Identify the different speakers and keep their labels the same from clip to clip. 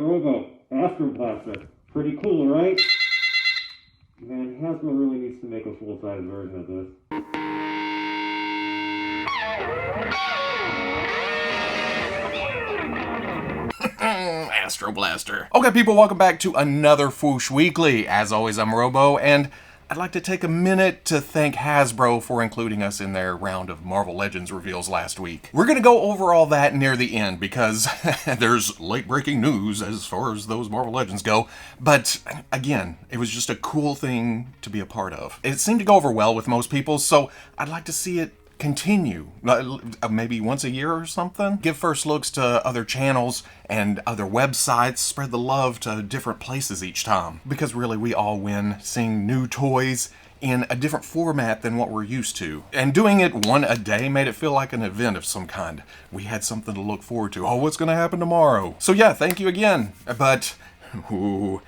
Speaker 1: Robo, Astroplastic. Pretty cool, right? Man, Hasbro really needs to make a full-size version of this.
Speaker 2: Astro Blaster. Okay, people, welcome back to another Fwoosh Weekly. As always, I'm Robo, and I'd like to take a minute to thank Hasbro for including us in their round of Marvel Legends reveals last week. We're going to go over all that near the end because there's late-breaking news as far as those Marvel Legends go. But again, it was just a cool thing to be a part of. It seemed to go over well with most people, so I'd like to see it continue, maybe once a year or something. Give first looks to other channels and other websites, spread the love to different places each time. Because really, we all win seeing new toys in a different format than what we're used to. And doing it one a day made it feel like an event of some kind. We had something to look forward to. Oh, what's gonna happen tomorrow? So yeah, thank you again. But, ooh,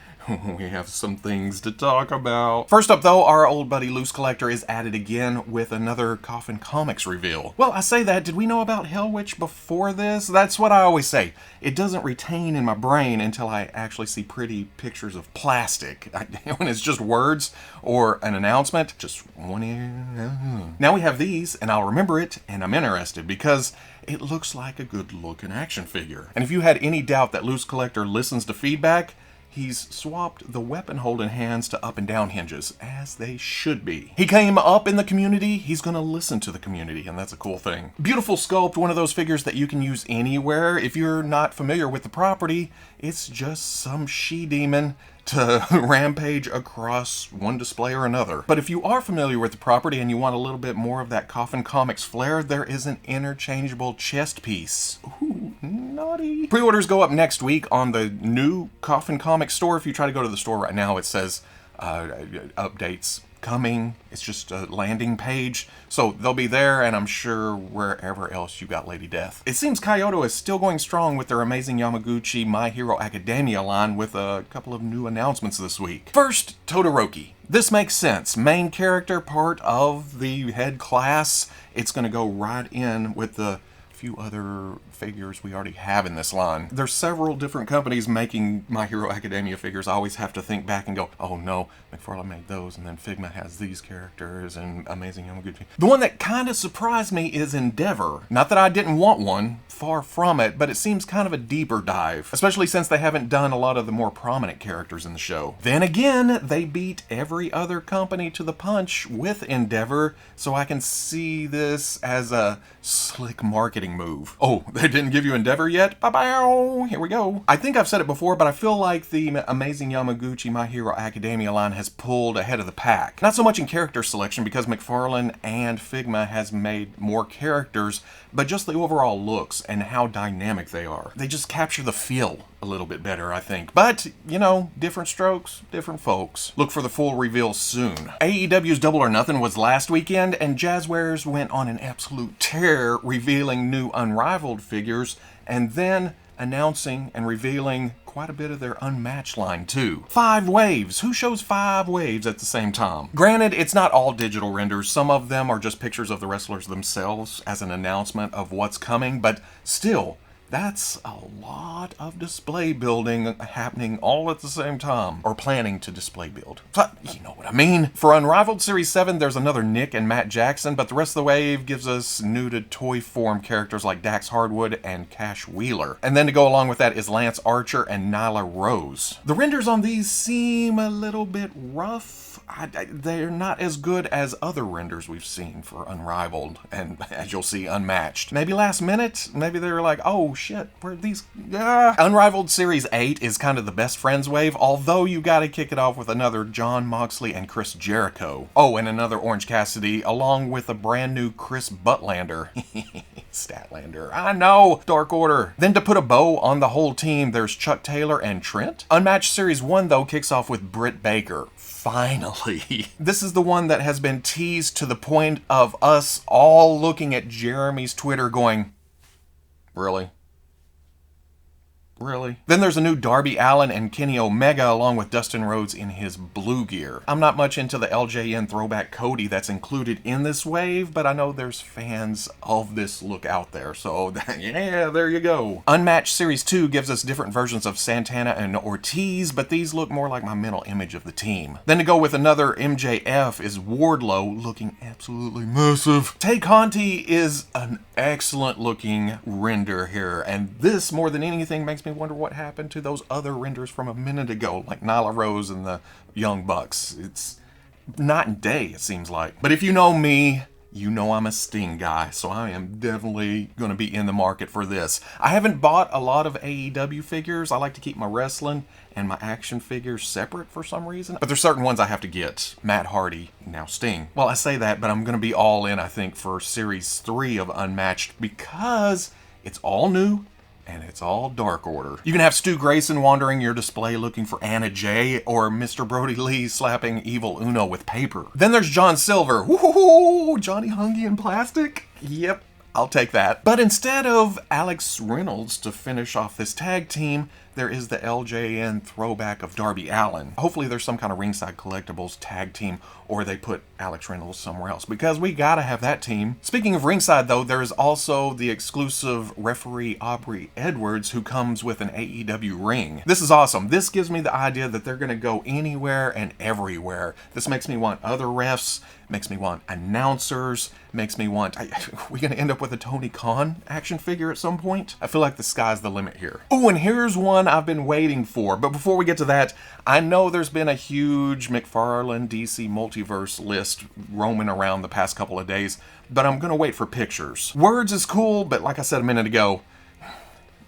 Speaker 2: we have some things to talk about. First up though, our old buddy Loose Collector is at it again with another Coffin Comics reveal. Well, I say that, did we know about Hell Witch before this? That's what I always say. It doesn't retain in my brain until I actually see pretty pictures of plastic. When it's just words or an announcement, just one ear. Now we have these, and I'll remember it, and I'm interested because it looks like a good looking action figure. And if you had any doubt that Loose Collector listens to feedback, he's swapped the weapon holding hands to up and down hinges, as they should be. He came up in the community, he's gonna listen to the community, and that's a cool thing. Beautiful sculpt, one of those figures that you can use anywhere. If you're not familiar with the property, it's just some she-demon to rampage across one display or another. But if you are familiar with the property and you want a little bit more of that Coffin Comics flair, there is an interchangeable chest piece. Ooh, naughty. Pre-orders go up next week on the new Coffin Comics store. If you try to go to the store right now, it says updates coming. It's just a landing page. So they'll be there, and I'm sure wherever else you got Lady Death. It seems Kyoto is still going strong with their amazing Yamaguchi My Hero Academia line with a couple of new announcements this week. First, Todoroki. This makes sense. Main character, part of the head class. It's going to go right in with the few other figures we already have in this line. There's several different companies making My Hero Academia figures. I always have to think back and go, oh no, McFarlane made those, and then Figma has these characters, and Amazing Yamaguchi. The one that kind of surprised me is Endeavor. Not that I didn't want one, far from it, but it seems kind of a deeper dive, especially since they haven't done a lot of the more prominent characters in the show. Then again, they beat every other company to the punch with Endeavor, so I can see this as a slick marketing move. Oh, they didn't give you Endeavor yet? Ba-bow! Here we go. I think I've said it before, but I feel like the Amazing Yamaguchi My Hero Academia line has pulled ahead of the pack. Not so much in character selection, because McFarlane and Figma has made more characters, but just the overall looks and how dynamic they are. They just capture the feel a little bit better, I think. But, you know, different strokes, different folks. Look for the full reveal soon. AEW's Double or Nothing was last weekend, and Jazzwares went on an absolute tear revealing new Unrivaled figures, and then announcing and revealing quite a bit of their Unmatched line too. 5 waves. Who shows 5 waves at the same time? Granted, it's not all digital renders. Some of them are just pictures of the wrestlers themselves as an announcement of what's coming, but still, that's a lot of display building happening all at the same time. Or planning to display build. But you know what I mean. For Unrivaled Series 7, there's another Nick and Matt Jackson, but the rest of the wave gives us new to toy form characters like Dax Hardwood and Cash Wheeler. And then to go along with that is Lance Archer and Nyla Rose. The renders on these seem a little bit rough. They're not as good as other renders we've seen for Unrivaled, and as you'll see, Unmatched. Maybe last minute, maybe they were like, oh shit, where are these? Unrivaled Series 8 is kind of the best friends wave, although you gotta kick it off with another Jon Moxley and Chris Jericho. Oh, and another Orange Cassidy, along with a brand new Chris Buttlander. Statlander. I know! Dark Order. Then to put a bow on the whole team, there's Chuck Taylor and Trent. Unmatched Series 1, though, kicks off with Britt Baker. Finally. This is the one that has been teased to the point of us all looking at Jeremy's Twitter going, really? Really? Then there's a new Darby Allin and Kenny Omega along with Dustin Rhodes in his blue gear. I'm not much into the LJN throwback Cody that's included in this wave, but I know there's fans of this look out there, so yeah, there you go. Unmatched Series 2 gives us different versions of Santana and Ortiz, but these look more like my mental image of the team. Then to go with another MJF is Wardlow, looking absolutely massive. Tay Conti is an excellent looking render here, and this more than anything makes me wonder what happened to those other renders from a minute ago, like Nyla Rose and the Young Bucks. It's night and day, it seems like. But if you know me, you know I'm a Sting guy, so I am definitely going to be in the market for this. I haven't bought a lot of AEW figures. I like to keep my wrestling and my action figures separate for some reason. But there's certain ones I have to get. Matt Hardy, now Sting. Well, I say that, but I'm going to be all in, I think, for Series 3 of Unmatched because it's all new and it's all Dark Order. You can have Stu Grayson wandering your display looking for Anna Jay, or Mr. Brody Lee slapping Evil Uno with paper. Then there's John Silver. Woohoo! Johnny Hungy in plastic? Yep, I'll take that. But instead of Alex Reynolds to finish off this tag team, there is the LJN throwback of Darby Allin. Hopefully there's some kind of Ringside Collectibles tag team, or they put Alex Reynolds somewhere else, because we gotta have that team. Speaking of Ringside though, there is also the exclusive referee Aubrey Edwards, who comes with an AEW ring. This is awesome. This gives me the idea that they're gonna go anywhere and everywhere. This makes me want other refs, makes me want announcers, makes me want... we gonna end up with a Tony Khan action figure at some point? I feel like the sky's the limit here. Oh, and here's one I've been waiting for. But before we get to that, I know there's been a huge McFarlane DC Multiverse list roaming around the past couple of days, but I'm gonna wait for pictures. Words is cool, but like I said a minute ago,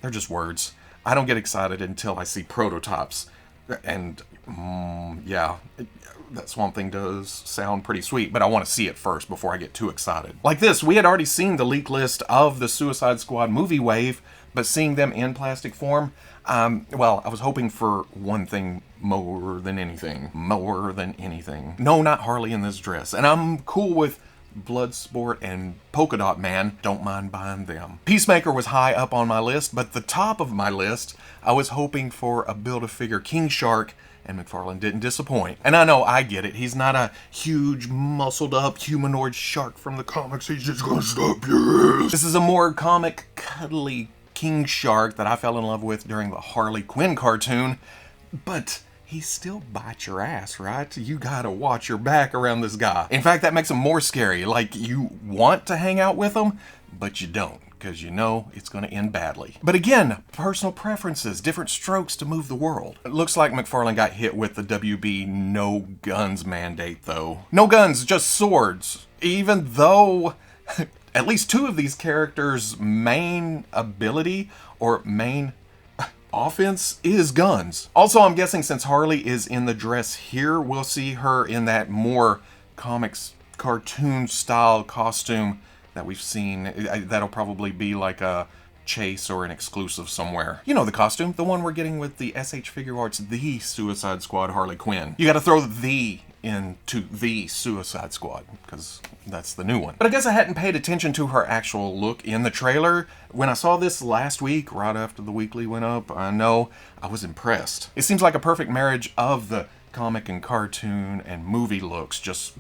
Speaker 2: they're just words. I don't get excited until I see prototypes. And, yeah, that Swamp Thing does sound pretty sweet, but I want to see it first before I get too excited. Like this, we had already seen the leak list of the Suicide Squad movie wave, but seeing them in plastic form, well, I was hoping for one thing more than anything. More than anything. No, not Harley in this dress. And I'm cool with Bloodsport and Polka Dot Man. Don't mind buying them. Peacemaker was high up on my list, but the top of my list, I was hoping for a Build-A-Figure King Shark, and McFarlane didn't disappoint. And I know, I get it. He's not a huge, muscled-up humanoid shark from the comics. He's just gonna stop your ass. This is a more comic, cuddly King Shark that I fell in love with during the Harley Quinn cartoon, but he still bites your ass, right? You gotta watch your back around this guy. In fact, that makes him more scary. Like, you want to hang out with him, but you don't, because you know it's gonna end badly. But again, personal preferences, different strokes to move the world. It looks like McFarlane got hit with the WB no guns mandate, though. No guns, just swords. Even though at least two of these characters' main ability, or main offense, is guns. Also, I'm guessing since Harley is in the dress here, we'll see her in that more comics cartoon style costume that we've seen. That'll probably be like a chase or an exclusive somewhere. You know the costume, the one we're getting with the SH Figure Arts The Suicide Squad Harley Quinn. You gotta throw the into The Suicide Squad, because that's the new one. But I guess I hadn't paid attention to her actual look in the trailer. When I saw this last week, right after the weekly went up, I know I was impressed. It seems like a perfect marriage of the comic and cartoon and movie looks, just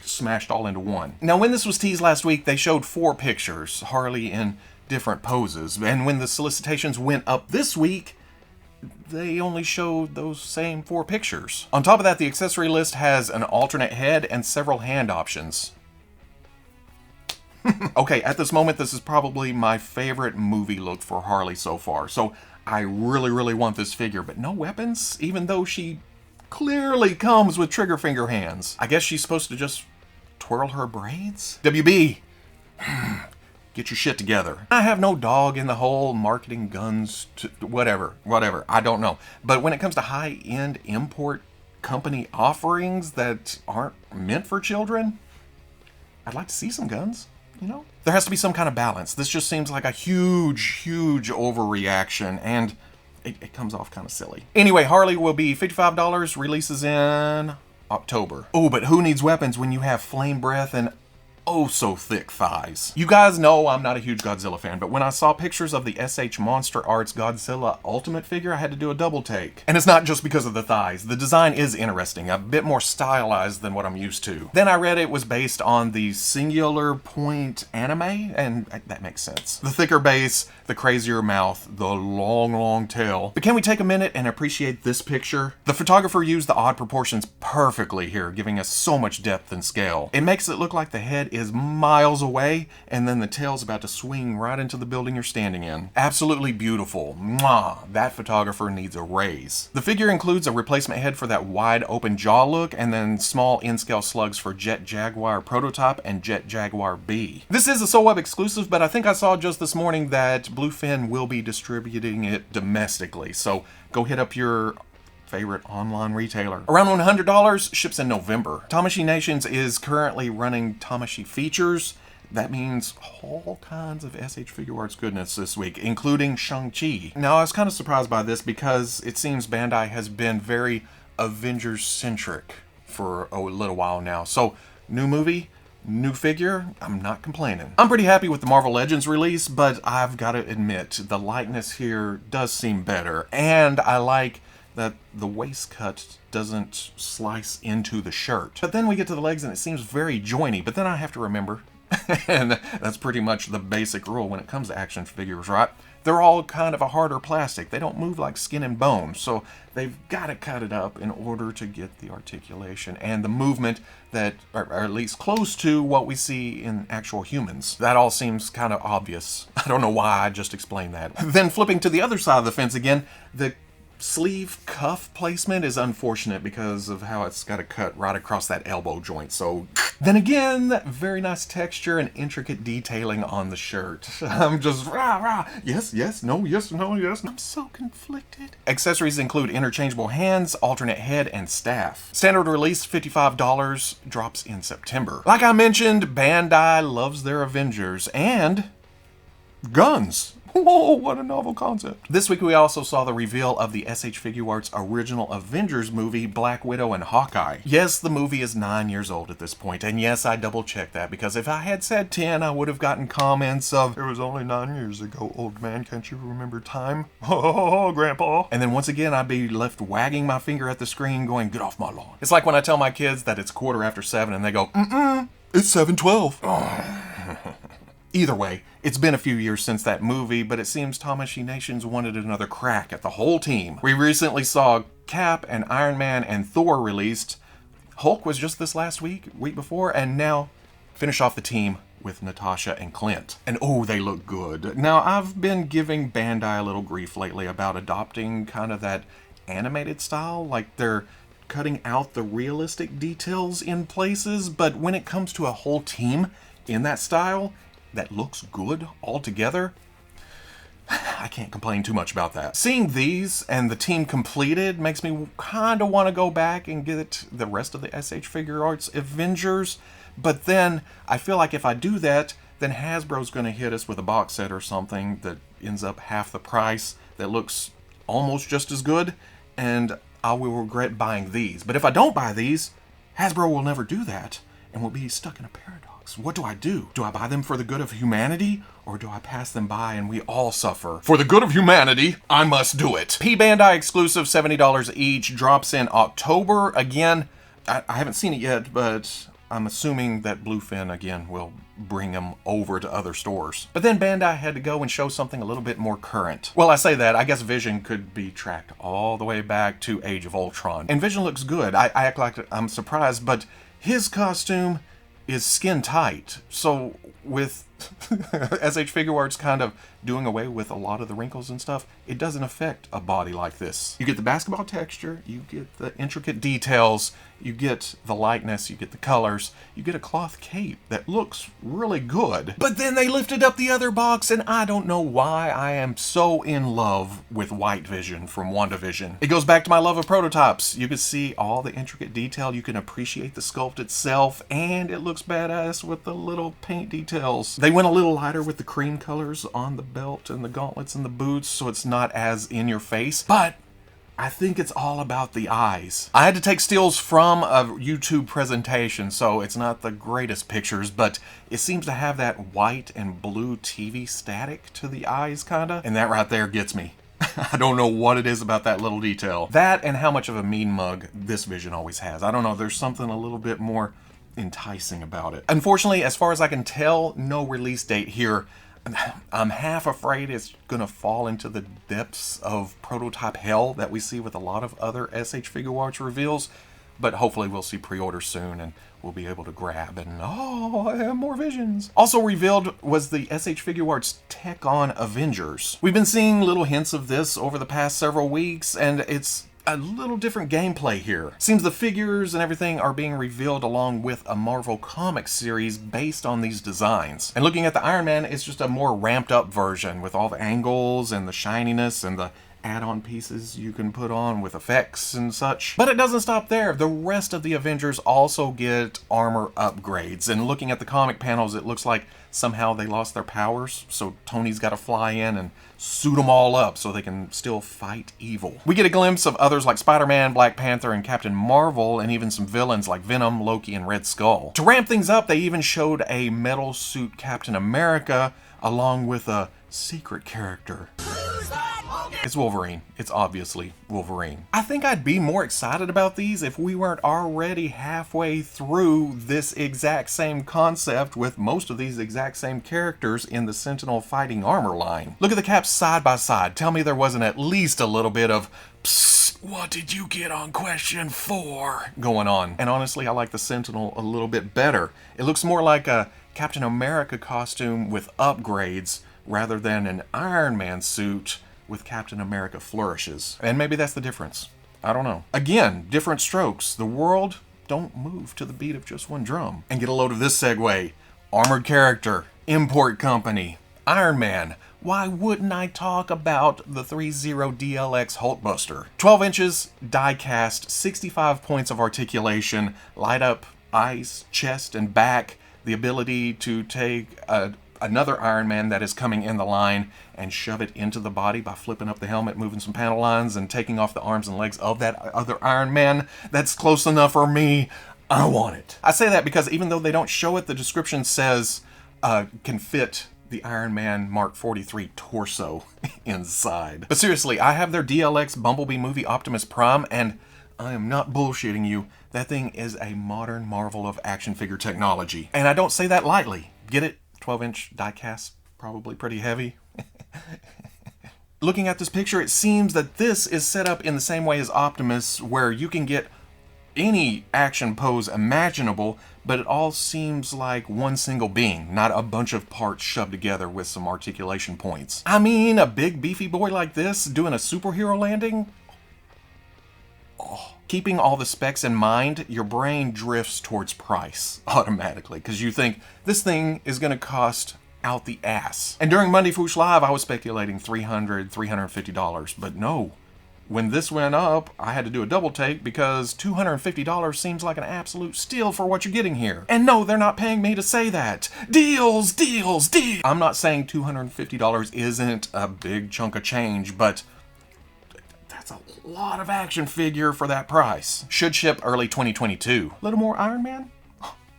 Speaker 2: smashed all into one. Now, when this was teased last week, they showed 4 pictures, Harley in different poses, and when the solicitations went up this week, they only showed those same 4 pictures. On top of that, the accessory list has an alternate head and several hand options. Okay, at this moment, this is probably my favorite movie look for Harley so far, so I really, really want this figure, but no weapons, even though she clearly comes with trigger finger hands. I guess she's supposed to just twirl her braids? WB, get your shit together. I have no dog in the whole marketing guns to whatever, I don't know. But when it comes to high-end import company offerings that aren't meant for children, I'd like to see some guns, you know? There has to be some kind of balance. This just seems like a huge, huge overreaction, and it comes off kind of silly. Anyway, Harley will be $55, releases in October. Oh, but who needs weapons when you have Flame Breath and oh so thick thighs. You guys know I'm not a huge Godzilla fan, but when I saw pictures of the SH Monster Arts Godzilla Ultimate figure, I had to do a double take. And it's not just because of the thighs. The design is interesting, a bit more stylized than what I'm used to. Then I read it was based on the Singular Point anime, and that makes sense. The thicker base, the crazier mouth, the long tail. But can we take a minute and appreciate this picture? The photographer used the odd proportions perfectly here, giving us so much depth and scale. It makes it look like the head is miles away, and then the tail's about to swing right into the building you're standing in. Absolutely beautiful. Mwah! That photographer needs a raise. The figure includes a replacement head for that wide open jaw look, and then small in-scale slugs for Jet Jaguar Prototype and Jet Jaguar B. This is a SeoWeb exclusive, but I think I saw just this morning that Bluefin will be distributing it domestically, so go hit up your favorite online retailer. Around $100, ships in November. Tamashii Nations is currently running Tamashii features. That means all kinds of SH Figuarts goodness this week, including Shang-Chi. Now, I was kind of surprised by this because it seems Bandai has been very Avengers-centric for a little while now. So, new movie, new figure, I'm not complaining. I'm pretty happy with the Marvel Legends release, but I've got to admit, the likeness here does seem better, and I like that the waist cut doesn't slice into the shirt. But then we get to the legs and it seems very joiny, but then I have to remember, and that's pretty much the basic rule when it comes to action figures, right? They're all kind of a harder plastic. They don't move like skin and bone, so they've got to cut it up in order to get the articulation and the movement that are at least close to what we see in actual humans. That all seems kind of obvious. I don't know why I just explained that. Then flipping to the other side of the fence again, the sleeve cuff placement is unfortunate because of how it's got to cut right across that elbow joint. So then again, very nice texture and intricate detailing on the shirt. I'm just rah. Yes, no, yes, no, yes. I'm so conflicted. Accessories include interchangeable hands, alternate head, and staff. Standard release $55, drops in September. Like I mentioned, Bandai loves their Avengers and guns. Whoa, what a novel concept. This week we also saw the reveal of the SH Figuarts original Avengers movie, Black Widow and Hawkeye. Yes, the movie is 9 years old at this point, and yes, I double checked that because if I had said 10, I would have gotten comments of, "It was only 9 years ago, old man, can't you remember time? Oh, grandpa." And then once again, I'd be left wagging my finger at the screen going, "Get off my lawn." It's like when I tell my kids that it's 7:15 and they go, "It's 7:12. Either way, it's been a few years since that movie, but it seems Tamashii Nations wanted another crack at the whole team. We recently saw Cap and Iron Man and Thor released. Hulk was just this last week before, and now finish off the team with Natasha and Clint. And oh, they look good. Now, I've been giving Bandai a little grief lately about adopting kind of that animated style, like they're cutting out the realistic details in places, but when it comes to a whole team in that style that looks good all together, I can't complain too much about that. Seeing these and the team completed makes me kind of want to go back and get the rest of the SH Figuarts Avengers, but then I feel like if I do that, then Hasbro's going to hit us with a box set or something that ends up half the price, that looks almost just as good, and I will regret buying these. But if I don't buy these, Hasbro will never do that, and we'll be stuck in a paradox. What do I do? Do I buy them for the good of humanity, or do I pass them by and we all suffer? For the good of humanity, I must do it. P Bandai exclusive, $70 each, drops in October. Again, I haven't seen it yet, but I'm assuming that Bluefin, again, will bring them over to other stores. But then Bandai had to go and show something a little bit more current. Well, I say that, I guess Vision could be tracked all the way back to Age of Ultron. And Vision looks good. I act like I'm surprised, but his costume is skin tight. So with SH Figuarts kind of doing away with a lot of the wrinkles and stuff, it doesn't affect a body like this. You get the basketball texture, you get the intricate details, you get the lightness, you get the colors, you get a cloth cape that looks really good. But then they lifted up the other box, and I don't know why I am so in love with White Vision from WandaVision. It goes back to my love of prototypes. You can see all the intricate detail, you can appreciate the sculpt itself, and it looks badass with the little paint details. They went a little lighter with the cream colors on the belt and the gauntlets and the boots, so it's not as in your face, but I think it's all about the eyes. I had to take stills from a YouTube presentation, so it's not the greatest pictures, but it seems to have that white and blue TV static to the eyes, kinda. And that right there gets me. I don't know what it is about that little detail. That and how much of a mean mug this Vision always has. I don't know, there's something a little bit more enticing about it. Unfortunately, as far as I can tell, no release date here. I'm half afraid it's gonna fall into the depths of prototype hell that we see with a lot of other SH Figuarts reveals, but hopefully we'll see pre-order soon and we'll be able to grab and oh, I have more Visions. Also revealed was the SH Figuarts Tech On Avengers. We've been seeing little hints of this over the past several weeks, and it's a little different gameplay here. Seems the figures and everything are being revealed along with a Marvel Comics series based on these designs. And looking at the Iron Man, it's just a more ramped up version with all the angles and the shininess and the add-on pieces you can put on with effects and such. But it doesn't stop there. The rest of the Avengers also get armor upgrades. And looking at the comic panels, it looks like somehow they lost their powers, so Tony's got to fly in and suit them all up so they can still fight evil. We get a glimpse of others like Spider-Man, Black Panther, and Captain Marvel, and even some villains like Venom, Loki, and Red Skull. To ramp things up, they even showed a metal suit Captain America along with a secret character. It's Wolverine. It's obviously Wolverine. I think I'd be more excited about these if we weren't already halfway through this exact same concept with most of these exact same characters in the Sentinel Fighting Armor line. Look at the caps side by side. Tell me there wasn't at least a little bit of psst, what did you get on question 4 going on. And honestly, I like the Sentinel a little bit better. It looks more like a Captain America costume with upgrades rather than an Iron Man suit with Captain America flourishes. And maybe that's the difference. I don't know. Again, different strokes. The world don't move to the beat of just one drum. And get a load of this segue. Armored character, import company, Iron Man. Why wouldn't I talk about the 3-0 DLX Hulkbuster? 12 inches, die cast, 65 points of articulation, light up eyes, chest, and back, the ability to take another Iron Man that is coming in the line and shove it into the body by flipping up the helmet, moving some panel lines, and taking off the arms and legs of that other Iron Man. That's close enough for me. I want it. I say that because even though they don't show it, the description says can fit the Iron Man Mark 43 torso inside. But seriously, I have their DLX Bumblebee movie Optimus Prime, and I am not bullshitting you. That thing is a modern marvel of action figure technology. And I don't say that lightly. Get it? 12-inch die cast, probably pretty heavy. Looking at this picture, it seems that this is set up in the same way as Optimus, where you can get any action pose imaginable, but it all seems like one single being, not a bunch of parts shoved together with some articulation points. I mean, a big beefy boy like this doing a superhero landing? Oh. Keeping all the specs in mind, your brain drifts towards price automatically, because you think this thing is going to cost out the ass. And during Monday Foosh Live, I was speculating $300, $350, but no. When this went up, I had to do a double take because $250 seems like an absolute steal for what you're getting here. And no, they're not paying me to say that. Deals, deals, deals. I'm not saying $250 isn't a big chunk of change, but that's a lot of action figure for that price. Should ship early 2022. Little more Iron Man?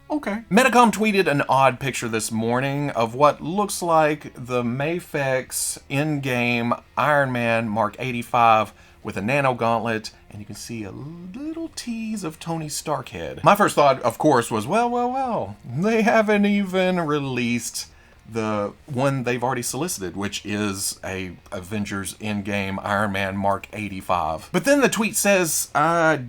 Speaker 2: Okay. Medicom tweeted an odd picture this morning of what looks like the Mafex in-game Iron Man Mark 85 with a nano gauntlet, and you can see a little tease of Tony Stark head. My first thought, of course, was, well, they haven't even released the one they've already solicited, which is a Avengers Endgame Iron Man Mark 85. But then the tweet says,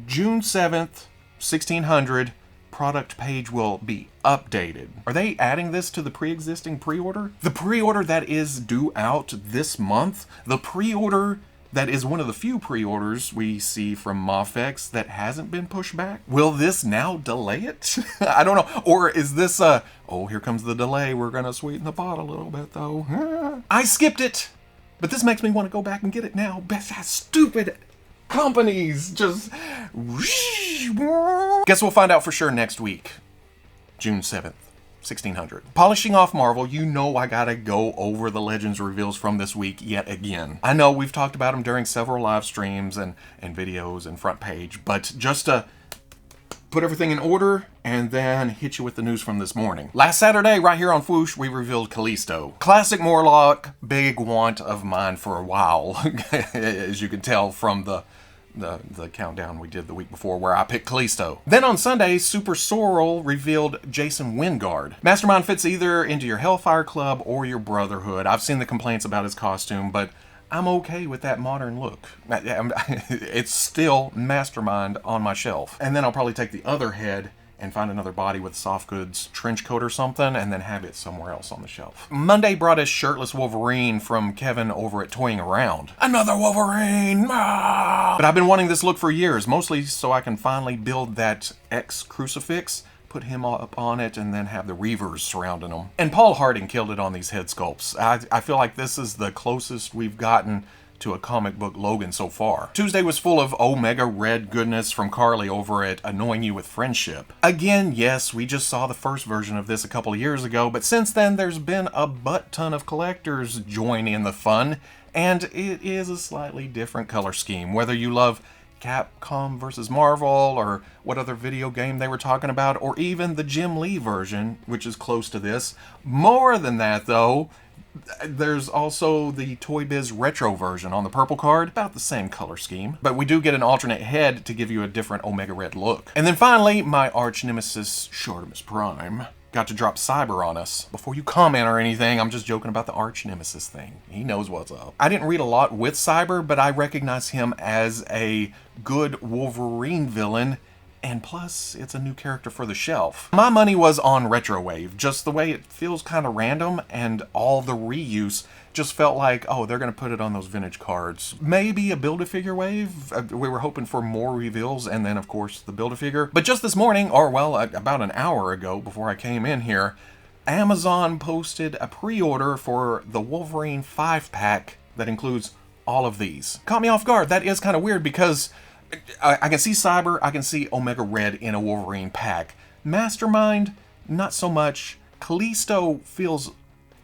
Speaker 2: June 7th, 1600, product page will be updated. Are they adding this to the pre-existing pre-order? The pre-order that is due out this month? The pre-order that is one of the few pre-orders we see from Mafex that hasn't been pushed back? Will this now delay it? I don't know. Or is this oh, here comes the delay. We're gonna sweeten the pot a little bit though. I skipped it, but this makes me want to go back and get it now. That stupid companies just... Guess we'll find out for sure next week. June 7th, 1600. Polishing off Marvel, you know I gotta go over the Legends reveals from this week yet again. I know we've talked about them during several live streams and videos and front page, but just to put everything in order and then hit you with the news from this morning. Last Saturday, right here on Fwoosh, we revealed Callisto. Classic Morlock, big want of mine for a while, as you can tell from the countdown we did the week before where I picked Callisto. Then on Sunday, Super Sorrel revealed Jason Wingard. Mastermind fits either into your Hellfire Club or your Brotherhood. I've seen the complaints about his costume, but I'm okay with that modern look. It's still Mastermind on my shelf. And then I'll probably take the other head and find another body with soft goods trench coat or something, and then have it somewhere else on the shelf. Monday brought us shirtless Wolverine from Kevin over at Toying Around. Another Wolverine! Ah! But I've been wanting this look for years, mostly so I can finally build that X crucifix, put him up on it, and then have the Reavers surrounding him. And Paul Harding killed it on these head sculpts. I feel like this is the closest we've gotten to a comic book Logan so far. Tuesday was full of Omega Red goodness from Carly over at Annoying You with Friendship. Again, yes, we just saw the first version of this a couple of years ago, but since then there's been a butt ton of collectors join in the fun, and it is a slightly different color scheme. Whether you love Capcom versus Marvel, or what other video game they were talking about, or even the Jim Lee version, which is close to this. More than that, though, there's also the Toy Biz Retro version on the purple card, about the same color scheme, but we do get an alternate head to give you a different Omega Red look. And then finally, my arch nemesis, Shortimus Prime, got to drop Cyber on us. Before you comment or anything, I'm just joking about the arch nemesis thing. He knows what's up. I didn't read a lot with Cyber, but I recognize him as a good Wolverine villain, and plus, it's a new character for the shelf. My money was on Retrowave, just the way it feels kind of random, and all the reuse just felt like, oh, they're going to put it on those vintage cards. Maybe a Build-A-Figure wave? We were hoping for more reveals, and then, of course, the Build-A-Figure. But just this morning, or well, about an hour ago before I came in here, Amazon posted a pre-order for the Wolverine 5-pack that includes all of these. Caught me off guard. That is kind of weird because I can see Cyber, I can see Omega Red in a Wolverine pack. Mastermind, not so much. Callisto feels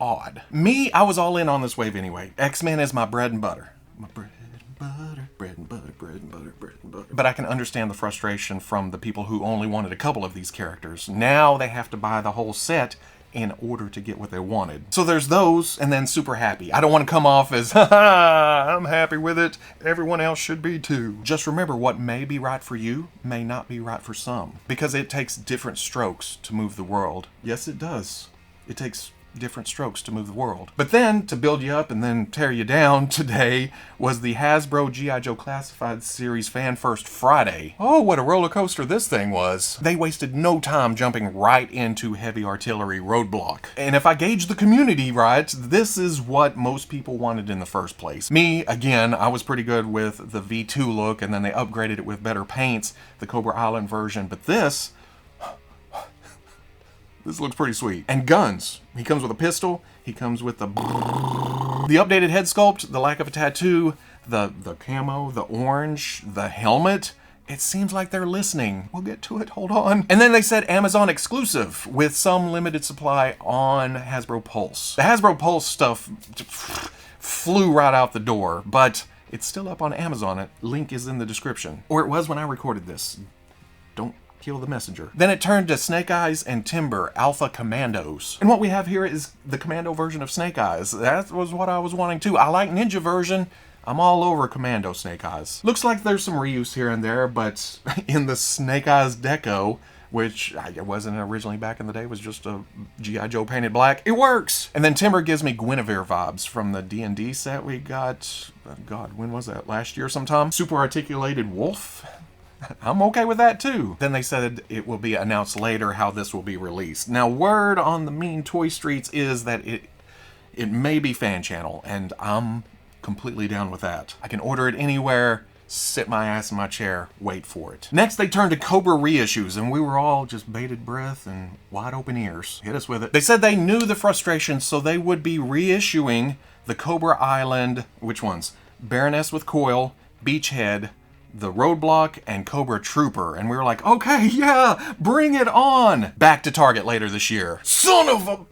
Speaker 2: odd. Me, I was all in on this wave anyway. X-Men is my bread and butter. My bread and butter, bread and butter, bread and butter, bread and butter. But I can understand the frustration from the people who only wanted a couple of these characters. Now they have to buy the whole set in order to get what they wanted. So there's those, and then super happy. I don't want to come off as, haha, I'm happy with it. Everyone else should be too. Just remember, what may be right for you may not be right for some. Because it takes different strokes to move the world. Yes, it does. It takes different strokes to move the world. But then, to build you up and then tear you down, today was the Hasbro G.I. Joe Classified Series Fan First Friday. Oh, what a roller coaster this thing was. They wasted no time jumping right into Heavy Artillery Roadblock. And if I gauge the community right, this is what most people wanted in the first place. Me, again, I was pretty good with the V2 look, and then they upgraded it with better paints, the Cobra Island version, but this looks pretty sweet. And guns. He comes with a pistol. He comes with the updated head sculpt, the lack of a tattoo, the camo, the orange, the helmet. It seems like they're listening. We'll get to it. Hold on. And then they said Amazon exclusive with some limited supply on Hasbro Pulse. The Hasbro Pulse stuff flew right out the door, but it's still up on Amazon. Link is in the description. Or it was when I recorded this. Don't kill the messenger. Then it turned to Snake Eyes and Timber Alpha Commandos. And what we have here is the Commando version of Snake Eyes. That was what I was wanting too. I like Ninja version. I'm all over Commando Snake Eyes. Looks like there's some reuse here and there, but in the Snake Eyes deco, which it wasn't originally back in the day, was just a G.I. Joe painted black, it works! And then Timber gives me Guinevere vibes from the D&D set we got, God, when was that? Last year sometime? Super Articulated Wolf? I'm okay with that too. Then they said it will be announced later how this will be released. Now, word on the mean toy streets is that it may be fan channel, and I'm completely down with that. I can order it anywhere, sit my ass in my chair, wait for it. Next, they turned to Cobra reissues, and we were all just bated breath and wide open ears. Hit us with it. They said they knew the frustration, so they would be reissuing the Cobra Island, which ones? Baroness with Coil, Beachhead, the Roadblock and Cobra Trooper, and we were like, okay, yeah, bring it on. Back to Target later this year. Son of a...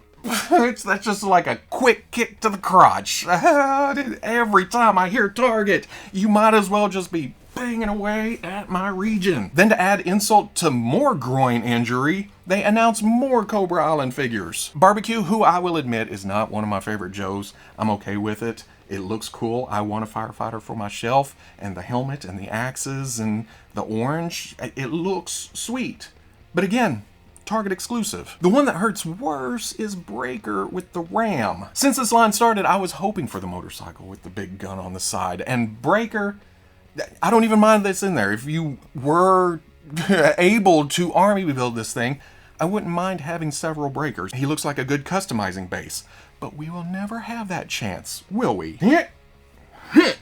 Speaker 2: That's just like a quick kick to the crotch. Every time I hear Target, you might as well just be banging away at my region. Then to add insult to more groin injury, they announced more Cobra Island figures. Barbecue, who I will admit is not one of my favorite Joes. I'm okay with it. It looks cool. I want a firefighter for my shelf, and the helmet and the axes and the orange. It looks sweet. But again, Target exclusive. The one that hurts worse is Breaker with the Ram. Since this line started, I was hoping for the motorcycle with the big gun on the side. And Breaker, I don't even mind this in there. If you were able to army build this thing, I wouldn't mind having several Breakers. He looks like a good customizing base. But we will never have that chance, will we?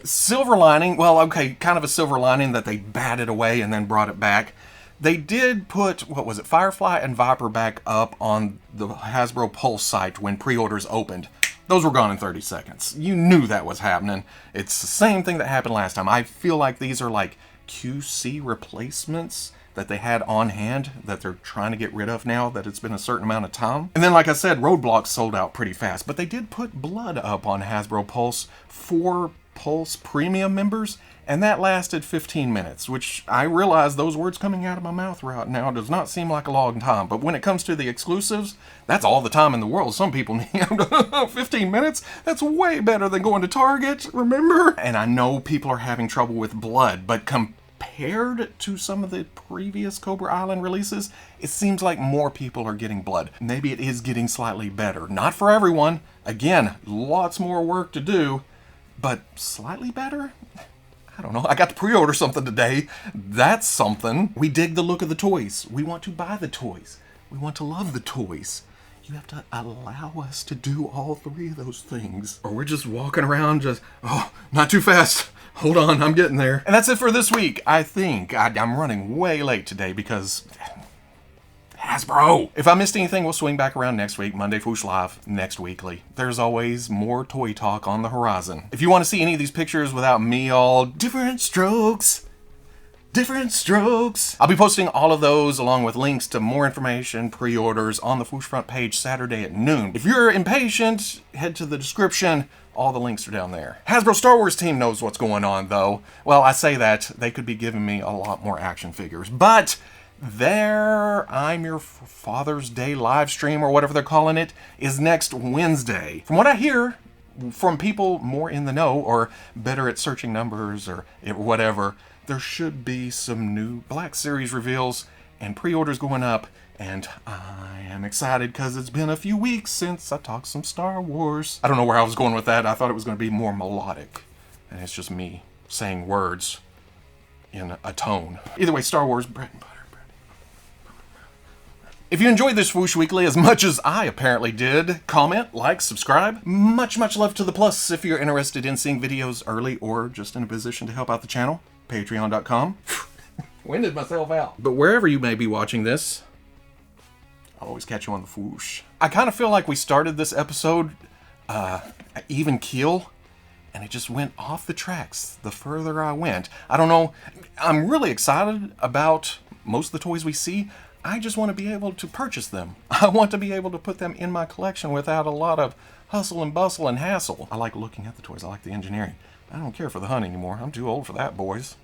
Speaker 2: Silver lining, well, okay, kind of a silver lining that they batted away and then brought it back. They did put, what was it, Firefly and Viper back up on the Hasbro Pulse site when pre-orders opened. Those were gone in 30 seconds. You knew that was happening. It's the same thing that happened last time. I feel like these are like QC replacements that they had on hand that they're trying to get rid of now that it's been a certain amount of time. And then, like I said, Roadblock sold out pretty fast, but they did put blood up on Hasbro Pulse for Pulse Premium members, and that lasted 15 minutes, which I realize those words coming out of my mouth right now does not seem like a long time, but when it comes to the exclusives, that's all the time in the world. Some people need 15 minutes. That's way better than going to Target, remember? And I know people are having trouble with blood, but compared to some of the previous Cobra Island releases, it seems like more people are getting blood. Maybe it is getting slightly better. Not for everyone. Again, lots more work to do, but slightly better? I don't know. I got to pre-order something today. That's something. We dig the look of the toys. We want to buy the toys. We want to love the toys. You have to allow us to do all three of those things. Or we're just walking around just, oh, not too fast. Hold on, I'm getting there. And that's it for this week. I think I'm running way late today because Hasbro. If I missed anything, we'll swing back around next week. Monday Foosh Live, next weekly. There's always more toy talk on the horizon. If you want to see any of these pictures without me all different strokes, I'll be posting all of those along with links to more information, pre-orders on the Foosh Front page Saturday at noon. If you're impatient, head to the description. All the links are down there. Hasbro Star Wars team knows what's going on though. Well, I say that, they could be giving me a lot more action figures, but their I'm Your Father's Day live stream, or whatever they're calling it, is next Wednesday. From what I hear from people more in the know or better at searching numbers or whatever, there should be some new Black Series reveals and pre-orders going up, and I am excited because it's been a few weeks since I talked some Star Wars. I don't know where I was going with that. I thought it was going to be more melodic, and it's just me saying words in a tone. Either way, Star Wars, bread and butter. If you enjoyed this Foosh Weekly as much as I apparently did, comment, like, subscribe. Much love to the plus if you're interested in seeing videos early or just in a position to help out the channel. Patreon.com. Winded myself out. But wherever you may be watching this, I'll always catch you on the Foosh. I kind of feel like we started this episode even keel, and it just went off the tracks the further I went. I don't know. I'm really excited about most of the toys we see. I just want to be able to purchase them. I want to be able to put them in my collection without a lot of hustle and bustle and hassle. I like looking at the toys. I like the engineering. I don't care for the hunt anymore. I'm too old for that, boys.